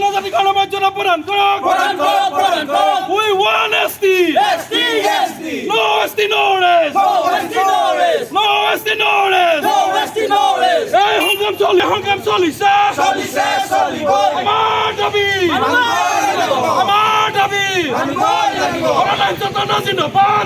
জনজাতিকরণ মর্যাদা প্রদান করুক। We want ST. No ST, no rest. No ST, no rest. এই সংগ্রাম চলিছে। আমাৰ দাবী। অনলাইন চেতনা জিন্দাবাদ।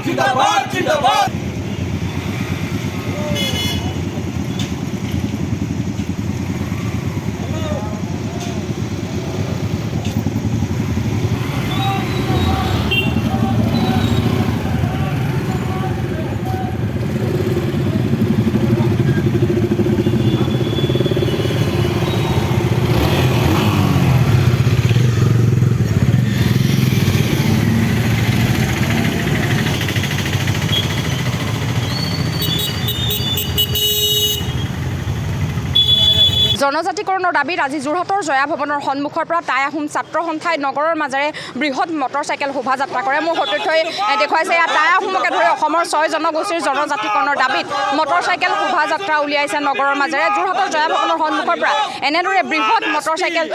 জনজাতিকৰণৰ দাবীত আজি যোৰহাটৰ জয়া ভৱনৰ সন্মুখৰ পৰা টাই আহোম ছাত্ৰ সন্থাই নগৰৰ মাজেৰে বৃহৎ মটৰচাইকেল শোভাযাত্ৰা কৰে। মোৰ সতীৰ্থই দেখুৱাইছে ইয়াত টাই আহোমকে ধৰি অসমৰ 6 জনগোষ্ঠীৰ জনজাতিকৰণৰ দাবীত মটৰচাইকেল শোভাযাত্ৰা উলিয়াইছে নগৰৰ মাজেৰে। যোৰহাটৰ জয়া ভৱনৰ সন্মুখৰ পৰা এনেদৰে বৃহৎ মটৰচাইকেল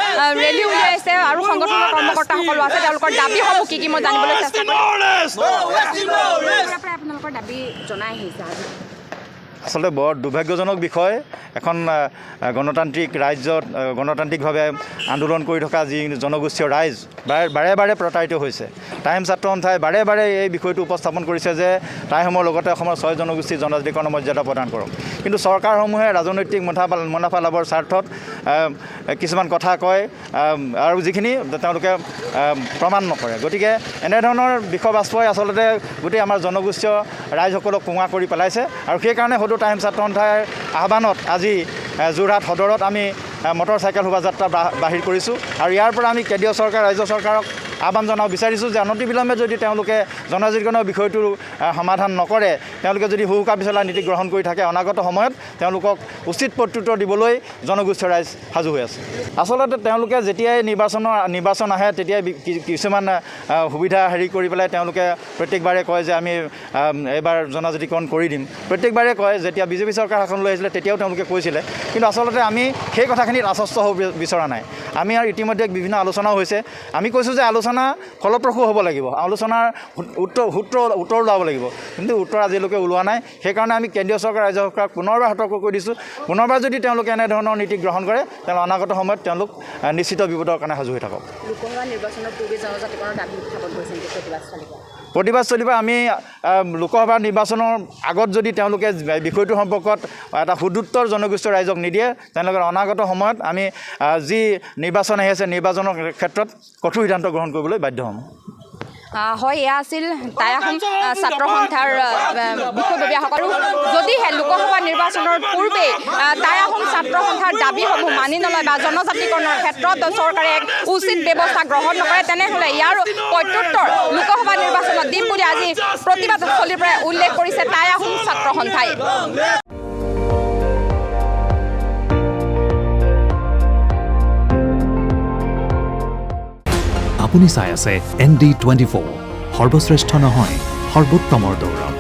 ৰেলী উলিয়াইছে আৰু সংগঠনৰ কৰ্মকৰ্তাসকলো আছে। তেওঁলোকৰ দাবীসমূহ কি মই জানিবলৈ চেষ্টা কৰিম। আপোনালোকৰ দাবী জনাই আহিছে আজি। আচলতে বৰ দুৰ্ভাগ্যজনক বিষয়। এখন গণতান্ত্ৰিক ৰাজ্যত গণতান্ত্ৰিকভাৱে আন্দোলন কৰি থকা যি জনগোষ্ঠীয় ৰাইজ বাৰে বাৰে প্ৰতাৰিত হৈছে। টাইম ছাত্ৰ সন্থাই বাৰে বাৰে এই বিষয়টো উপস্থাপন কৰিছে যে টাইসমূহৰ লগতে অসমৰ 6 জনগোষ্ঠীৰ জনজাতিকৰণৰ মৰ্যাদা প্ৰদান কৰক। কিন্তু চৰকাৰসমূহে ৰাজনৈতিক মুনাফা লাভৰ স্বাৰ্থত কিছুমান কথা কয় আৰু যিখিনি তেওঁলোকে প্ৰমাণ নকৰে। গতিকে এনেধৰণৰ বিষয়বস্তুৱে আচলতে গোটেই আমাৰ জনগোষ্ঠীয় ৰাইজসকলক কোঙা কৰি পেলাইছে আৰু সেইকাৰণে হয়তো টাইম ছাত্ৰ সন্থাৰ আহ্বানত আজি যোৰহাট সদৰত আমি মটৰচাইকেল শোভাযাত্ৰা বাহিৰ কৰিছোঁ আৰু ইয়াৰ পৰা আমি কেন্দ্ৰীয় চৰকাৰ ৰাজ্য চৰকাৰক আহ্বান জনাব বিচাৰিছোঁ যে অনতিবিলম্বে যদি তেওঁলোকে জনজাতিকৰণৰ বিষয়টো সমাধান নকৰে, তেওঁলোকে যদি হুহুকা পিছলা নীতি গ্ৰহণ কৰি থাকে, অনাগত সময়ত তেওঁলোকক উচিত প্ৰত্যুত্তৰ দিবলৈ জনগোষ্ঠীয় ৰাইজ সাজু হৈ আছে। আচলতে তেওঁলোকে যেতিয়াই নিৰ্বাচন আহে তেতিয়াই কিছুমান সুবিধা কৰি পেলাই তেওঁলোকে প্ৰত্যেকবাৰে কয় যে আমি এইবাৰ জনজাতিকৰণ কৰি দিম। প্ৰত্যেকবাৰে কয়, যেতিয়া বিজেপি চৰকাৰ শাসনলৈ আহিছিলে তেতিয়াও তেওঁলোকে কৈছিলে। কিন্তু আচলতে আমি সেই কথাখিনিত আশ্বস্ত হ'ব বিচৰা নাই। আমি আৰু ইতিমধ্যে বিভিন্ন আলোচনাও হৈছে। আমি কৈছোঁ যে আলোচনা ফলপ্ৰসূ হ'ব লাগিব, আলোচনাৰ উত্তৰ ওলাব লাগিব, কিন্তু উত্তৰ আজিলৈকে ওলোৱা নাই। সেইকাৰণে আমি কেন্দ্ৰীয় চৰকাৰ ৰাজ্য চৰকাৰক পুনৰবাৰ সতৰ্ক কৰি দিছোঁ। পুনৰবাৰ যদি তেওঁলোকে এনেধৰণৰ নীতি গ্ৰহণ কৰে তেন্তে অনাগত সময়ত তেওঁলোক নিশ্চিত বিপদৰ কাৰণে সাজু হৈ থাকক। লোকসভা নিৰ্বাচনৰ পূৰ্বে জনজাতিকৰণৰ দাবী উত্থাপন কৰিছে প্ৰতিবাদ চলিব। আমি লোকসভা নিৰ্বাচনৰ আগত যদি তেওঁলোকে বিষয়টোৰ সম্পৰ্কত এটা সুদুত্তৰ জনগোষ্ঠীয় ৰাইজক নিদিয়ে, তেওঁলোকে অনাগত সময়ত আমি যি নিৰ্বাচন আহি আছে নিৰ্বাচনৰ ক্ষেত্ৰত কঠোৰ সিদ্ধান্ত গ্ৰহণ কৰিবলৈ বাধ্য হ'ম। হয়, এয়া আছিল টাই আহোম ছাত্ৰ সন্থাৰ বিষয়ববীয়াসকল। যদিহে লোকসভা নিৰ্বাচনৰ পূৰ্বে টাই আহোম ছাত্ৰ সন্থাৰ দাবীসমূহ মানি নলয় বা জনজাতিকৰণৰ ক্ষেত্ৰত চৰকাৰে এক উচিত ব্যৱস্থা গ্ৰহণ নকৰে, তেনেহ'লে ইয়াৰ প্ৰত্যুত্তৰ লোকসভা নিৰ্বাচনত দিম বুলি আজি প্ৰতিবাদস্থলীৰ পৰা উল্লেখ কৰিছে টাই আহোম ছাত্ৰ সন্থাই। আপুনি চাই আছে ND24, সৰ্বশ্ৰেষ্ঠ নহয় সৰ্বোত্তমৰ দৌৰ।